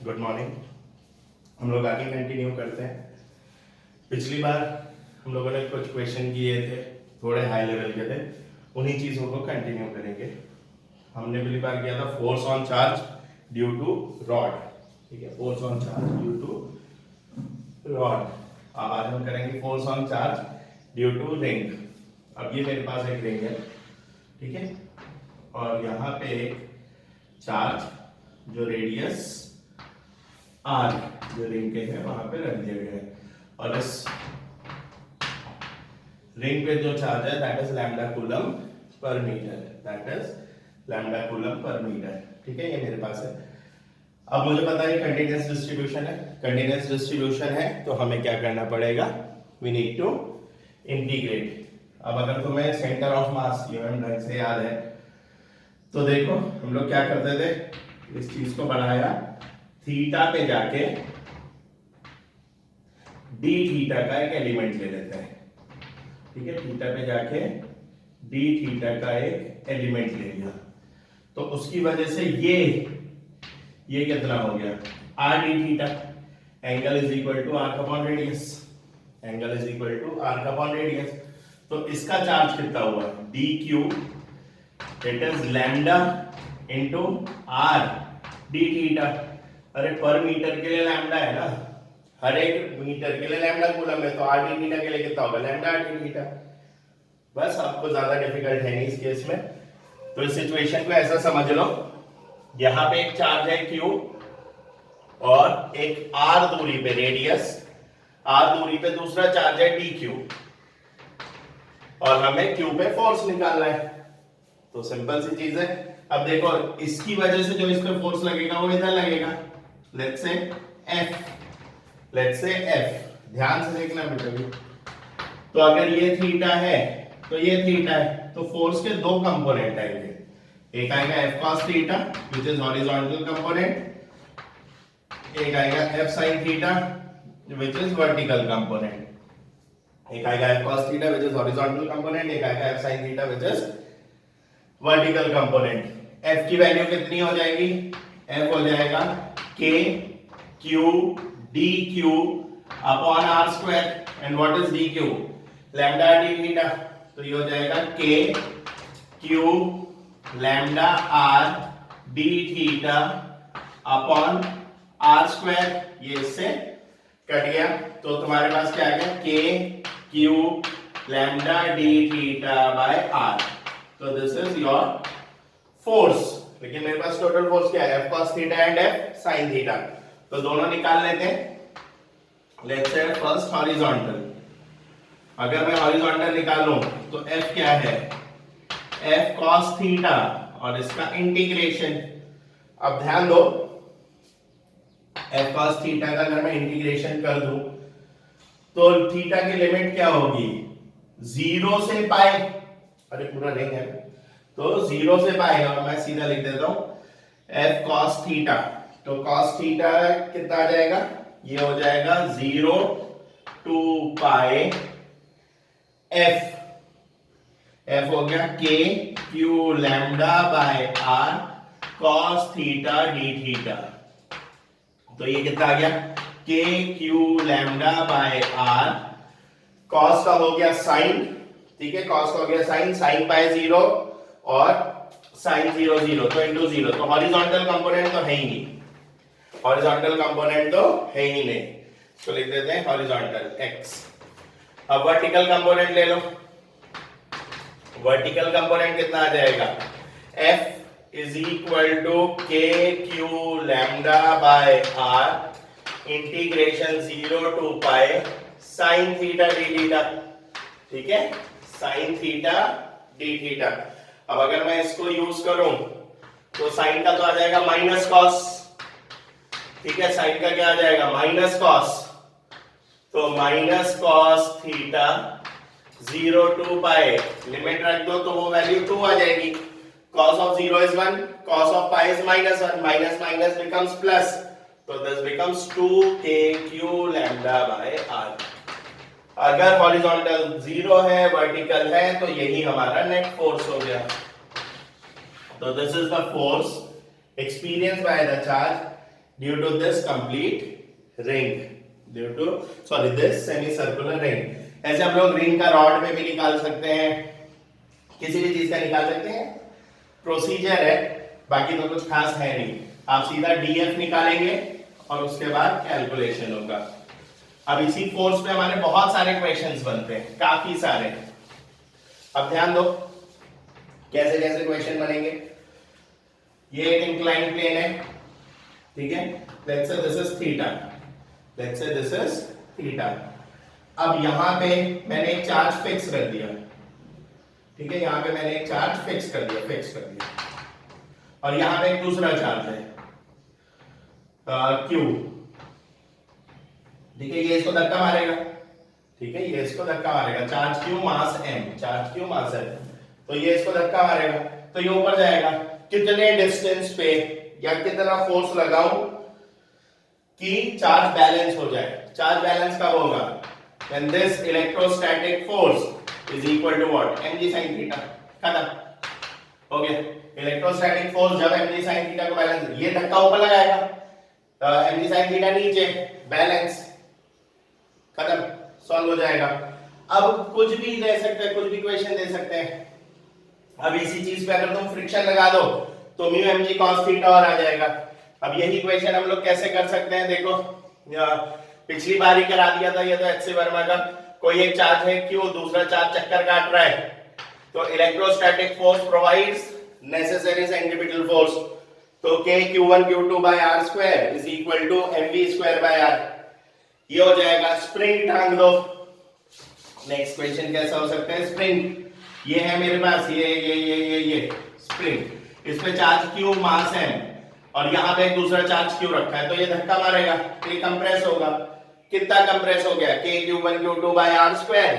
Good morning. हम लोग आगे कंटिन्यू करते हैं। पिछली बार हम लोगों ने कुछ क्वेश्चन किए थे, थोड़े हाई लेवल के थे, उन्हीं चीज़ों को कंटिन्यू करेंगे। हमने पिछली बार किया था force on charge due to rod, ठीक है, force on charge due to rod. अब आज हम करेंगे force on charge due to ring. अब ये मेरे पास एक रिंग है, ठीक है, और यहाँ पे एक चार्ज जो रेडियस आर जो रिंग के है वहां पे रख दिया गया है, और इस रिंग पे जो चार्ज है that is lambda coulomb per metre, that is lambda coulomb per metre, ठीक है, ये मेरे पास है। अब मुझे पता है कंटीन्यूअस डिस्ट्रीब्यूशन है, कंटीन्यूअस डिस्ट्रीब्यूशन है तो हमें क्या करना पड़ेगा, वी नीड टू इंटीग्रेट। अब अगर तुम्हें सेंटर ऑफ मास यूएम ढंग से याद है तो देखो हम लोग क्या करते थे, इस चीज को बढ़ाया, थीटा पे जाके डी थीटा का एक एलिमेंट ले लेते हैं, ठीक है, थीटा पे जाके डी थीटा का एक एलिमेंट ले लिया, तो उसकी वजह से ये कितना हो गया, R D theta, angle is equal to R upon radius, angle is equal to R upon radius. तो इसका चार्ज कितना हुआ, D Q, it is lambda into R D theta. अरे पर मीटर के लिए लैम्डा है ना, हर एक मीटर के लिए लैम्डा कूलम है, तो आर डी थीटा के लिए कितना होगा, लैम्डा आर डी थीटा। बस, आपको ज्यादा डिफिकल्ट है नहीं इस केस में। तो इस सिचुएशन को ऐसा समझ लो, यहां पे एक चार्ज है Q और एक R दूरी पे रेडियस R दूरी पे दूसरा चार्ज है DQ, और हमें Q पे फोर्स निकालना है। तो सिंपल सी चीज है। अब देखो इसकी वजह से जो इस पे फोर्स लगेगा वो इधर लगेगा, लेट्स से F, ध्यान से देखना बेटा। तो अगर ये थीटा है तो ये थीटा है, तो फोर्स के दो कंपोनेंट आएंगे, एक आएगा F cos theta which is horizontal component, एक आएगा F sin theta which is vertical component. एक आएगा F cos theta which is horizontal component, एक आएगा F sin theta which is vertical component. F की वैल्यू कितनी हो जाएगी, F हो जाएगा K Q dq upon r square, and what is dq, lambda d theta, तो ये हो जाएगा K Q lambda r d theta upon r square, ये इससे कट गया, तो तुम्हारे पास क्या आ गया, K Q lambda d theta by r। तो दिस इज योर फोर्स। लेकिन मेरे पास टोटल फोर्स क्या है, F cos theta and F sin theta, तो दोनों निकाल लेते हैं। लेट्स से फर्स्ट हॉरिजॉन्टल, अगर मैं हॉरिजॉन्टल निकालूं तो F क्या है, F cos थीटा, और इसका इंटीग्रेशन। अब ध्यान दो, F cos थीटा का अगर मैं इंटीग्रेशन कर दूं तो थीटा की लिमिट क्या होगी, 0 से पाई, अरे पूरा नहीं है तो 0 से पाई, और मैं सीधा लिख देता हूं F cos थीटा, तो cos थीटा कितना आ जाएगा, ये हो जाएगा 0 टू पाई F हो गया K Q lambda by R cos theta d theta, तो ये कितना आ गया, K Q lambda by R, cos का हो गया sin, ठीक है, cos का हो गया sin, sin पाई 0 और sin 0 0, तो इंटू 0, तो हॉरिजॉन्टल कंपोनेंट तो है ही नहीं, हॉरिजॉन्टल कंपोनेंट तो है ही नहीं, तो लिख देते हैं हॉरिजॉन्टल x। अब वर्टिकल कंपोनेंट ले लो, वर्टिकल कंपोनेंट कितना आ जाएगा, F is equal to K Q lambda by R integration 0 to pi sin theta d theta, ठीक है, sin थीटा d थीटा। अब अगर मैं इसको यूज करूं तो sin का तो आ जाएगा माइनस कॉस, ठीक है, sin का क्या आ जाएगा, माइनस कॉस, तो minus cos theta 0 to pi, limit रख दो तो वो वैल्यू 2 आ जाएगी, cos of 0 is 1, cos of pi is minus 1, minus minus becomes plus, तो this becomes 2kq lambda by r। अगर हॉरिजॉन्टल 0 है, वर्टिकल है, तो यही हमारा नेट फोर्स हो गया। तो this is the force experienced by the charge due to this complete ring, due to sorry this semi circular ring. ऐसे हम लोग रिंग का रॉड में भी निकाल सकते हैं, किसी भी चीज का निकाल सकते हैं, प्रोसीजर है, बाकी तो कुछ खास है नहीं। आप सीधा डीएफ निकालेंगे और उसके बाद कैलकुलेशन होगा। अब इसी फोर्स पे हमारे बहुत सारे क्वेश्चंस बनते हैं, काफी सारे। अब ध्यान दो कैसे कैसे क्वेश्चन बनेंगे। ये एक इंक्लाइन प्लेन है, ठीक है, let's say this is theta, let's say this is theta. अब यहां पे मैंने एक चार्ज फिक्स कर दिया, ठीक है, यहां पे मैंने एक चार्ज फिक्स कर दिया, और यहां पे एक दूसरा चार्ज है क्यू, ठीक है, ये इसको धक्का मारेगा, ठीक है, ये इसको धक्का मारेगा, चार्ज क्यू मास एम, चार्ज क्यू मास एम, तो ये इसको धक्का मारेगा, तो ये ऊपर जाएगा। कितने डिस्टेंस पे या कितना फोर्स लगाऊं कि चार्ज बैलेंस हो जाए। चार्ज बैलेंस कब होगा? when this electrostatic force is equal to what? mg sin theta। खत्म हो गया। इलेक्ट्रोस्टैटिक फोर्स जब mg sin थीटा को बैलेंस, ये धक्का ऊपर लगाएगा, mg sin थीटा नीचे, बैलेंस, खत्म, सॉल्व हो जाएगा। अब कुछ भी दे सकते हैं, कुछ भी क्वेश्चन दे सकते हैं। अब इसी चीज पे अगर तुम फ्रिक्शन लगा दो तो म्यू mg cos थीटा और आ जाएगा। अब यही क्वेश्चन हम लोग कैसे कर सकते हैं, देखो पिछली बार ही करा दिया था ये तो एच सी वर्मा का। कोई एक चार्ज है क्यू, दूसरा चार्ज चक्कर काट रहा है, तो electrostatic force provides necessary centripetal force, तो k q1 q2 by r square is equal to mv square by r, ये हो जाएगा। स्प्रिंग टांग दो। नेक्स्ट क्वेश्चन कैसा हो सकता है, स्प्रिंग, ये है मेरे पास, ये स्प्रिंग, इस पे चार्ज q मास m और यहां पे एक दूसरा चार्ज q रखा है, तो ये धक्का मारेगा, तो ये कंप्रेस होगा। कितना कंप्रेस हो गया? k q1 q2 by r square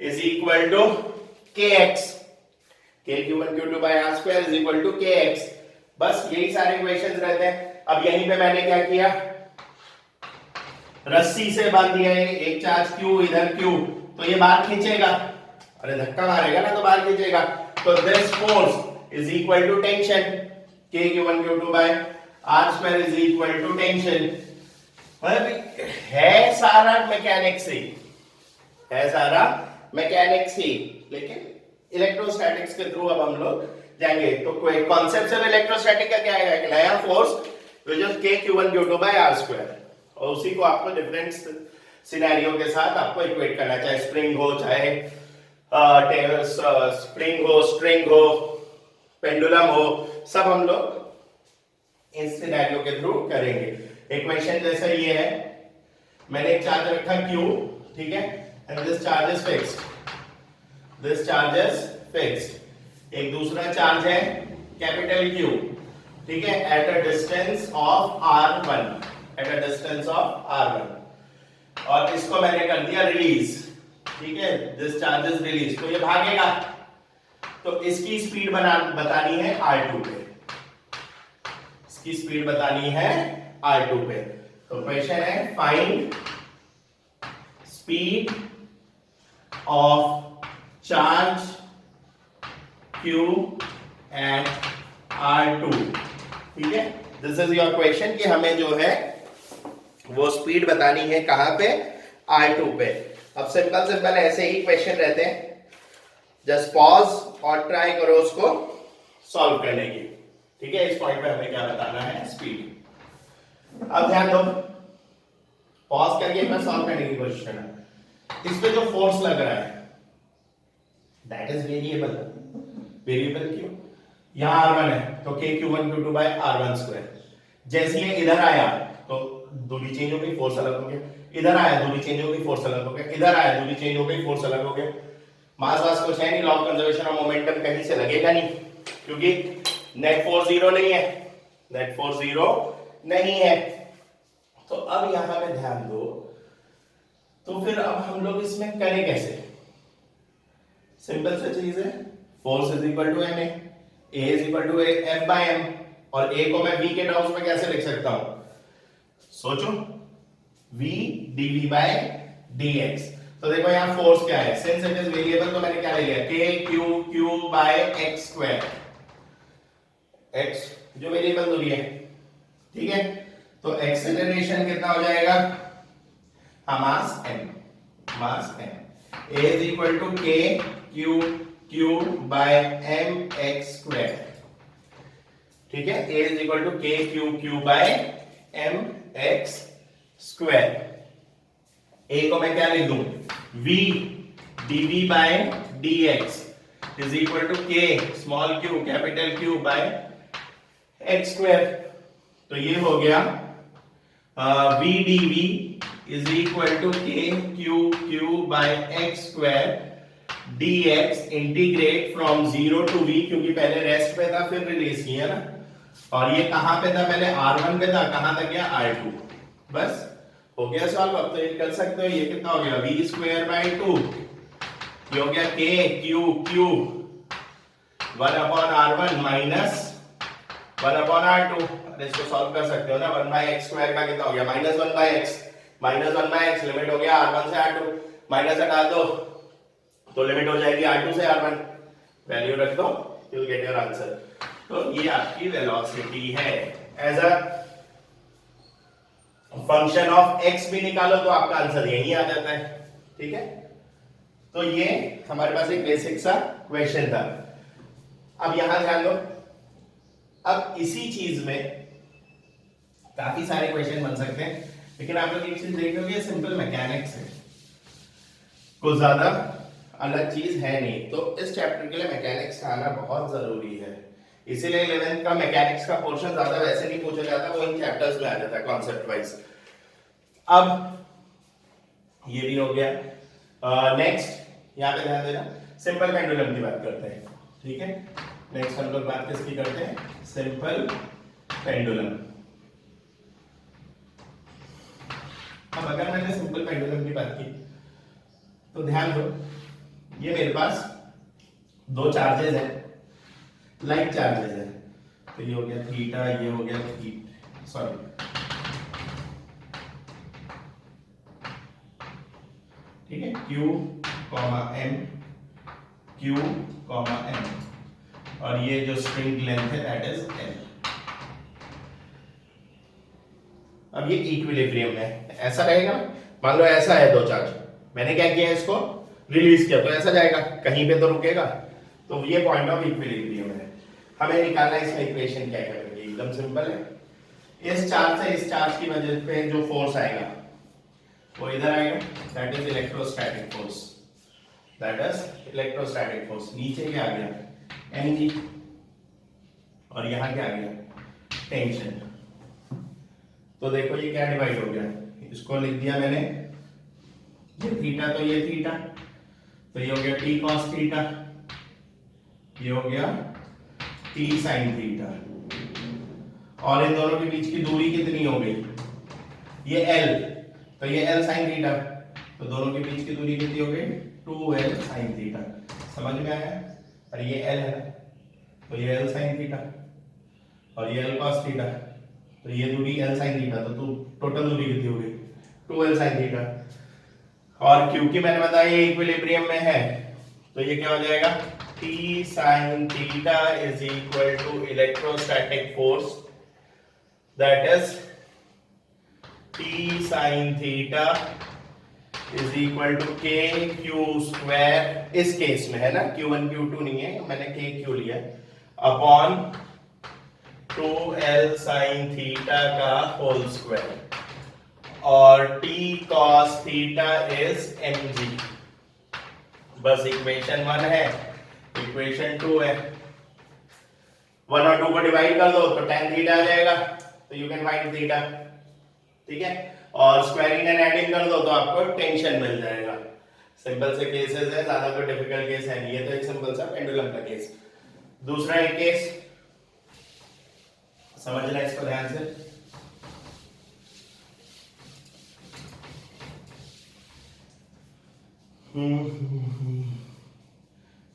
is equal to kx, k q1 q2 by r square is equal to kx। बस यही सारे क्वेश्चंस रहते हैं। अब यहीं पे मैंने क्या किया, रस्सी से बांध दिया है, एक चार्ज q इधर q, तो ये बाहर खींचेगा, अरे धक्का मारेगा ना तो बाहर खींचेगा, तो this force is equal to tension, k q1 q2 by r square is equal to tension. है सारा मैकेनिक्स ही, है सारा मैकेनिक्स ही, लेकिन इलेक्ट्रोस्टैटिक्स के थ्रू अब हम लोग जाएंगे। तो कोई कॉन्सेप्ट ऑफ इलेक्ट्रोस्टैटिक का क्या है, नया force which is k q1 q2 by r square, और उसी को आपको डिफरेंट सिनेरियो के साथ आपको इक्वेट करना, चाहे स्प्रिंग हो, चाहे स्प्रिंग हो, स्ट्रिंग हो, पेंडुलम हो, सब हम लोग इस सिनेरियो के थ्रू करेंगे। इक्वेशन जैसे ये है, मैंने एक चार्ज रखा q, ठीक है, and this charge is fixed, this charge is fixed. एक दूसरा चार्ज है कैपिटल Q, ठीक है, at a distance of r1, at a distance of r1, और इसको मैंने कर दिया रिलीज, ठीक है, दिस चार्ज इज रिलीज, तो ये भागेगा, तो इसकी स्पीड बतानी है r2 पे, इसकी स्पीड बतानी है r2 पे। तो क्वेश्चन है find speed of charge q at r2, ठीक है, दिस इज योर क्वेश्चन कि हमें जो है वो स्पीड बतानी है कहां पे, r2 पे। अब सिंपल सिंपल ऐसे ही क्वेश्चन रहते हैं, जस्ट पॉज और ट्राई करो उसको सॉल्व करने की, ठीक है। इस पॉइंट पे हमें क्या बताना है, स्पीड। अब ध्यान दो, पॉज करके मैं सॉल्व करने की कोशिश करना। इस पे जो फोर्स लग रहा है दैट इज वेरिएबल, वेरिएबल क्यों, यहां r1 है तो k q1 q2 by r1 square. जैसे ये इधर आया तो दूरी चेंज हो गई, फोर्स अलग हो गया, इधर आया दूरी चेंज हो गई, फोर्स अलग हो गया, इधर आया दूरी चेंज हो गई, फोर्स अलग हो गया। मास वास कुछ है नहीं, law of conservation of momentum कहीं से लगेगा नहीं, क्योंकि नेट फोर्स जीरो नहीं है, नेट फोर्स जीरो नहीं है। तो अब यहां पे ध्यान दो, तो फिर अब हम लोग इसमें करें कैसे, सिंपल सी चीज है, force is equal to M A is equal to F by M, और ए को मैं v के टर्म्स में कैसे लिख सकता हूं, सोचो, v dv by dx। तो देखो यहां फोर्स क्या है, सिंस इट इज वेरिएबल तो मैंने क्या ले लिया, k q by x square, x जो वेरिएबल दूरी है, ठीक है, तो एक्सेलरेशन कितना हो जाएगा, मास m, mass m a is equal to k q by m x square, ठीक है, a is equal to k q by m x square। a को मैं क्या लिख दूं, v dv by dx is equal to k small q capital Q by x square। तो ये हो गया v dv is equal to k q by x square dx integrate from 0 to v, क्योंकि पहले रेस्ट पे था फिर release किया ना, और ये कहां पे था, पहले r1 पे था, कहां तक गया r2, बस हो गया सॉल्व। अब तो ये कर सकते हो, ये कितना हो गया v स्क्वायर बाय 2, ये हो गया k q 1 upon r1 minus 1 upon r2, इसको सॉल्व कर सकते हो ना, 1 बाय x स्क्वायर का कितना हो गया minus 1 by x, minus 1 by x limit हो गया r1 से r2, माइनस हटा दो तो लिमिट हो जाएगी r2 से r1, वैल्यू रख दो, you will get your answer. तो ये आपकी वेलोसिटी है। As a function of x भी निकालो तो आपका आंसर यही आ जाता है, ठीक है। तो ये हमारे पास एक बेसिक सा क्वेश्चन था। अब यहां ध्यान दो, अब इसी चीज में काफी सारे क्वेश्चन बन सकते हैं, लेकिन आप लोग एक चीज देख रहे हो, सिंपल मैकेनिक्स है, कुछ ज्यादा अलग चीज है नहीं। तो इस चैप्टर के लिए मैकेनिक्स का आना बहुत जरूरी है, इसीलिए 11th का मैकेनिक्स का पोर्शन ज्यादा वैसे नहीं पूछा जाता, वो इन चैप्टर्स में आ जाता है कॉन्सेप्ट वाइज। अब ये भी हो गया। नेक्स्ट यहाँ पे ध्यान देना, सिंपल पेंडुलम की बात करते हैं, ठीक है। नेक्स्ट हम लोग बात किसकी करते हैं, सिंपल पेंडुलम। अब अगर मैंने सिंपल पेंडुलम की बात की तो ध्यान दो, ये मेरे पास दो चार्जेस हैं, लाइक चार्जेस है, तो ये हो गया थीटा, ये हो गया सॉरी ठीक है, Q, M, Q, M, और ये जो स्ट्रिंग लेंथ है दैट इज L। अब ये इक्विलिब्रियम में ऐसा रहेगा, मान लो ऐसा है दो चार्ज, मैंने क्या किया, इसको रिलीज किया तो ऐसा जाएगा, कहीं पे तो रुकेगा, तो ये पॉइंट ऑफ इक्विलिब्रियम है। हमें निकालना है इसका इक्वेशन, क्या करेंगे, एकदम सिंपल है। इस चार्ज से इस चार्ज की वजह पे जो फोर्स आएगा वो इधर आएगा, that is electrostatic force, that is electrostatic force. नीचे क्या आ गया, mg, और यहां क्या आ गया, टेंशन। तो देखो ये क्या डिवाइड हो गया, इसको लिख दिया मैंने, ये थीटा तो ये थीटा, तो ये हो गया t cos थीटा, ये हो गया t sin थीटा, और इन दोनों के बीच की दूरी कितनी हो गई, ये l, तो ये l sin थीटा, तो दोनों के बीच की दूरी कितनी हो गई, 2l sin थीटा। समझ में आया, और ये l है, तो ये l sin थीटा, और ये l cos थीटा, तो ये दूरी l sin थीटा, तो टोटल दूरी कितनी हो गई, 2l sin थीटा। और क्योंकि मैंने बताया ये इक्विलिब्रियम में है, तो ये क्या हो जाएगा, T sin theta is equal to electrostatic force, that is T sin theta is equal to k q square, इस केस में है ना, q1 q2 नहीं है, मैंने k q लिया, अपॉन 2l sin थीटा का होल स्क्वायर, और t cos theta is mg। बस इक्वेशन 1 है, इक्वेशन 2 है, 1 और 2 को डिवाइड कर दो तो tan थीटा आ जाएगा, तो यू कैन फाइंड थीटा, ठीक है। और स्क्वायरिंग एंड एडिंग कर दो तो आपको टेंशन मिल जाएगा। सिंपल से केसेस है, ज्यादा कोई डिफिकल्ट केस है नहीं, ये तो एक सिंपल सा पेंडुलम का केस। दूसरा एक केस समझना इसको ध्यान से,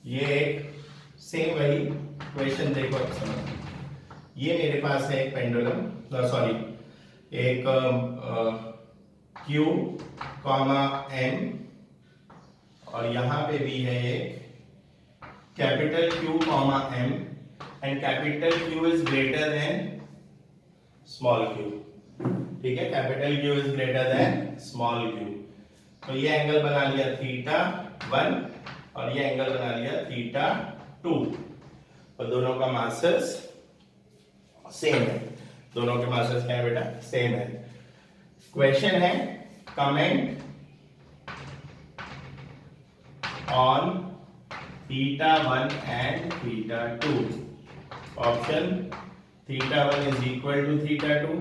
ये एक सेम वही क्वेश्चन देखो, समझ, ये मेरे पास है एक पेंडुलम, सॉरी एक Q, M, और यहां पे भी है एक capital Q, M, and capital Q is greater than small Q, ठीक है, capital Q is greater than small Q. तो ये एंगल बना लिया θ1 और ये एंगल बना लिया θ2 और दोनों का मासेस सेम है, दोनों के मासेस क्या है बेटा, सेम है। क्वेश्चन है comment on θ1 and θ2। Option θ1 is equal to θ2,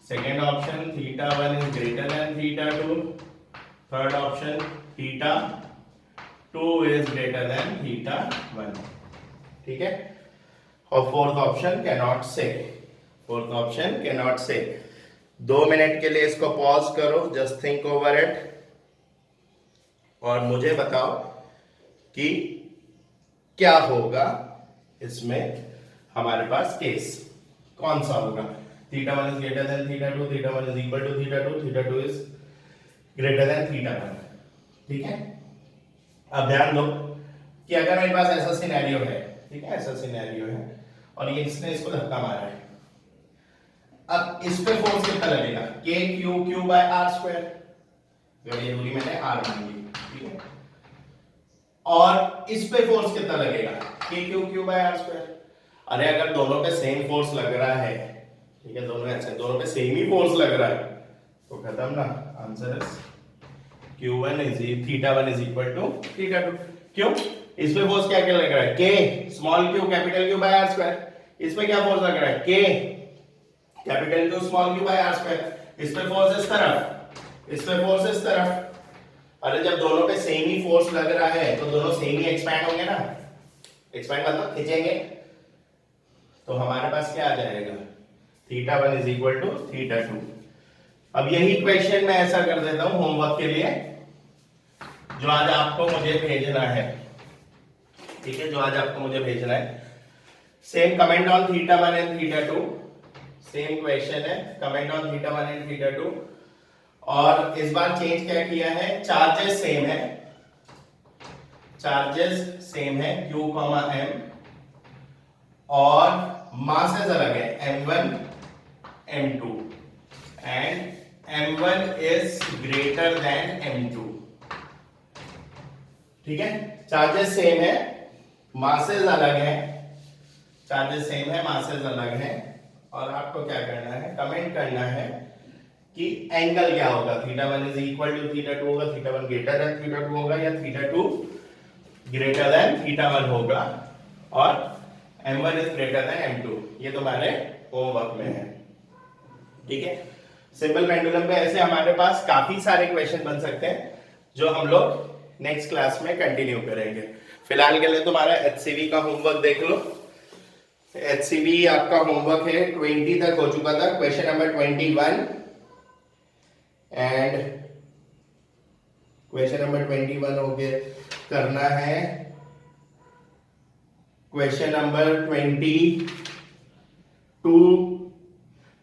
second option θ1 is greater than θ2, third option θ2 is greater than θ1, ठीक है। और fourth option cannot say, fourth option cannot say. 2 minute के लिए इसको पॉज करो, जस्ट थिंक ओवर इट और मुझे बताओ कि क्या होगा इसमें हमारे पास केस कौन सा होगा। θ1 is greater than θ2, θ1 is equal to θ2, θ2 is greater than θ1, ठीक है। अब ध्यान दो कि अगर मेरे पास ऐसा सिनेरियो है, ठीक है, ऐसा सिनेरियो है और ये इसने इसको धक्का मारा है, अब इस पे फोर्स कितना लगेगा, k q by r square, अगर ये दूरी मैंने r मान ली, ठीक है, और इस पे फोर्स कितना लगेगा, k q by r square. अरे अगर दोनों पे सेम फोर्स लग रहा है, ठीक है, दोनों ऐसे दोनों पे सेम ही फोर्स लग रहा है तो खत्म ना, answer is q1 is θ1 is equal to θ2। क्यों, इस पे फोर्स क्या क्या लग रहा है, k small q capital q by r square, इस पे क्या फोर्स लग रहा है, k capital q small q by r square, इस पे फोर्स इस तरफ, इस पे फोर्स इस तरफ। अरे जब दोनों पे सेम ही फोर्स लग रहा है तो दोनों सेम ही एक्सपैंड होंगे ना, एक्सपैंड मतलब खींचेंगे, तो हमारे पास क्या आ जाएगा, θ1 is equal to θ2। अब यही क्वेश्चन मैं ऐसा कर देता हूं होमवर्क के लिए, जो आज आपको मुझे भेजना है, ठीक है, जो आज आपको मुझे भेजना है। Same comment on θ1 and θ2, same question है, कमेंट ऑन θ1 एंड θ2, और इस बार चेंज क्या किया है, चार्जेस सेम है, चार्जेस सेम है q, m और मासेस अलग है m1 m2 and m1 is greater than m2, ठीक है। चार्जेस सेम है, मासेस अलग है, चार्जेस सेम है, मासेस अलग है, और आपको क्या करना है, कमेंट करना है कि एंगल क्या होगा, θ1 is equal to θ2 होगा, θ1 ग्रेटर देन θ2 होगा या θ2 ग्रेटर देन θ1 होगा, और m1 is greater than m2। ये तुम्हारे होमवर्क में है, ठीक है। सिंपल पेंडुलम पे ऐसे हमारे पास काफी सारे क्वेश्चन बन सकते हैं जो हम लोग नेक्स्ट क्लास में कंटिन्यू करेंगे। फिलहाल के लिए तुम्हारा HCV का होमवर्क देख लो। HCV आपका होमवर्क है 20 तक हो चुका था, question number 21 and question number 21 हो गया, करना है question number 22,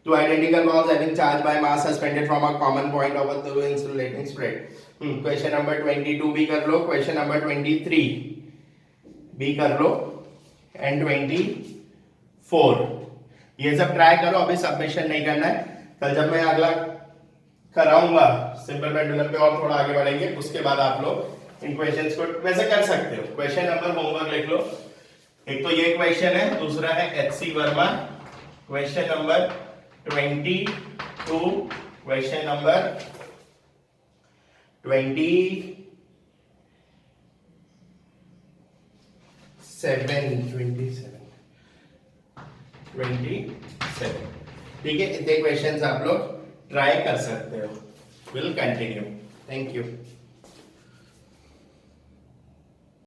two identical balls having charge by mass suspended from a common point over the insulating spread। Question number 22 भी कर लो, क्वेश्चन नंबर 23 भी कर लो एंड 24 ये सब ट्राई करो। अभी सबमिशन नहीं करना है, कल जब मैं अगला कराऊंगा सिंपल पेंडुलम पे और थोड़ा आगे बढ़ेंगे, उसके बाद आप लोग इन क्वेश्चंस को वैसे कर सकते हो। क्वेश्चन नंबर होमवर्क लिख लो, एक तो ये क्वेश्चन है, दूसरा है HC Verma question number 22, question number 27, ठीक है। इतने क्वेश्चंस आप लोग ट्राई कर सकते हो। Will continue. Thank you.